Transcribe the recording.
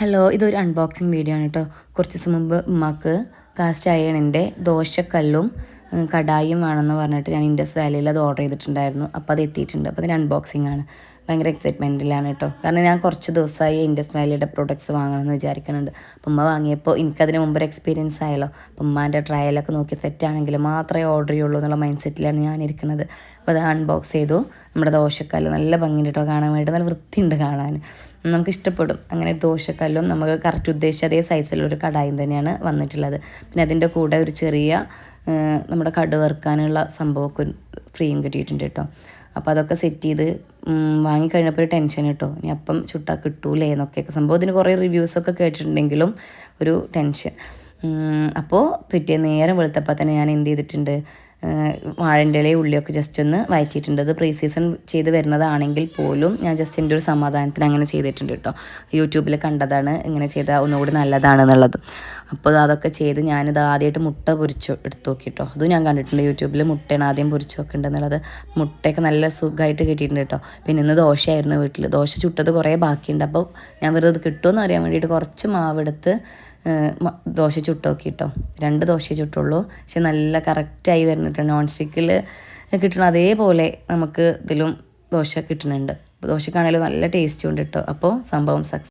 Hello, ഇതൊരു unboxing video ആണ് കേട്ടോ. കുറച്ച് ദിവസം മുമ്പ് ഉമ്മാക്ക് കാസ്റ്റ് അയണിൻ്റെ ദോശക്കല്ലും കടായും വേണമെന്ന് പറഞ്ഞിട്ട് ഞാൻ ഇൻഡസ് വാലിയിൽ അത് ഓർഡർ ചെയ്തിട്ടുണ്ടായിരുന്നു. അപ്പോൾ അത് എത്തിയിട്ടുണ്ട്. അപ്പോൾ അതിന് അൺബോക്സിങ് ആണ്. ഭയങ്കര എക്സൈറ്റ്മെൻറ്റിലാണ് കേട്ടോ. കാരണം ഞാൻ കുറച്ച് ദിവസമായി ഇൻഡസ് വാലിയുടെ പ്രോഡക്റ്റ്സ് വാങ്ങണമെന്ന് വിചാരിക്കുന്നുണ്ട്. അപ്പം ഉമ്മ വാങ്ങിയപ്പോൾ എനിക്കതിന് മുമ്പൊരു എക്സ്പീരിയൻസ് ആയല്ലോ. അപ്പം ഉമ്മാൻ്റെ ട്രയലൊക്കെ നോക്കി സെറ്റാണെങ്കിൽ മാത്രമേ ഓർഡർ ചെയ്യുള്ളൂ എന്നുള്ള മൈൻഡ് സെറ്റിലാണ് ഞാനിരിക്കുന്നത്. അപ്പോൾ അത് അൺബോക്സ് ചെയ്തു. നമ്മുടെ ദോശക്കല്ല് നല്ല ഭംഗിയുണ്ട് കേട്ടോ കാണാൻ വേണ്ടി. നല്ല വൃത്തിയുണ്ട് കാണാൻ. നമുക്ക് ഇഷ്ടപ്പെടും. അങ്ങനെ ഒരു ദോശക്കല്ലും നമുക്ക് കറക്റ്റ് ഉദ്ദേശിച്ച അതേ സൈസിലൊരു കടായും തന്നെയാണ് വന്നിട്ടുള്ളത്. പിന്നെ അതിൻ്റെ കൂടെ ഒരു ചെറിയ നമ്മുടെ കടു വറുക്കാനുള്ള സംഭവമൊക്കെ ഫ്രീയും കിട്ടിയിട്ടുണ്ട് കേട്ടോ. അപ്പോൾ അതൊക്കെ സെറ്റ് ചെയ്ത് വാങ്ങിക്കഴിഞ്ഞപ്പോൾ ഒരു ടെൻഷൻ കേട്ടോ. ഇനി അപ്പം ചുട്ടാൽ കിട്ടൂലേ എന്നൊക്കെ. സംഭവം ഇതിന് കുറേ റിവ്യൂസൊക്കെ കേട്ടിട്ടുണ്ടെങ്കിലും ഒരു ടെൻഷൻ. അപ്പോൾ പിറ്റേ നേരം വെളുത്തപ്പോൾ തന്നെ ഞാൻ എന്ത് ചെയ്തിട്ടുണ്ട്, വാഴൻ്റെ ഇലയും ഉള്ളിയൊക്കെ ജസ്റ്റ് ഒന്ന് വഴറ്റിയിട്ടുണ്ട്. അത് പ്രീ സീസൺ ചെയ്ത് വരുന്നതാണെങ്കിൽ പോലും ഞാൻ ജസ്റ്റ് എൻ്റെ ഒരു സമാധാനത്തിന് അങ്ങനെ ചെയ്തിട്ടുണ്ട് കേട്ടോ. യൂട്യൂബിൽ കണ്ടതാണ് ഇങ്ങനെ ചെയ്താൽ ഒന്നുകൂടി നല്ലതാണെന്നുള്ളത്. അപ്പോൾ അതൊക്കെ ചെയ്ത് ഞാനിത് ആദ്യമായിട്ട് മുട്ട പൊരിച്ചു എടുത്ത് നോക്കി കേട്ടോ. അതും ഞാൻ കണ്ടിട്ടുണ്ട് യൂട്യൂബിൽ. മുട്ടയാണ് ആദ്യം പൊരിച്ചു വെക്കേണ്ടതെന്നുള്ളത്. മുട്ടയൊക്കെ നല്ല സുഖമായിട്ട് കിട്ടിയിട്ടുണ്ട് കേട്ടോ. പിന്നെ ഇന്ന് ദോശയായിരുന്നു വീട്ടിൽ. ദോശ ചുട്ടത് കുറേ ബാക്കിയുണ്ട്. അപ്പോൾ ഞാൻ വെറുതെ ഇത് കിട്ടുമെന്ന് അറിയാൻ വേണ്ടിയിട്ട് കുറച്ച് മാവെടുത്ത് ദോശ ചുട്ട് നോക്കി കേട്ടോ. 2 ദോശ ചുട്ടുള്ളൂ. പക്ഷെ നല്ല കറക്റ്റായി വരുന്നുണ്ട്. നോൺ സ്റ്റിക്കിൽ കിട്ടണ അതേപോലെ നമുക്ക് ഇതിലും ദോശ കിട്ടുന്നുണ്ട്. ദോശക്കാണെങ്കിലും നല്ല ടേസ്റ്റും ഉണ്ട് കേട്ടോ. അപ്പോൾ സംഭവം സക്സസ്.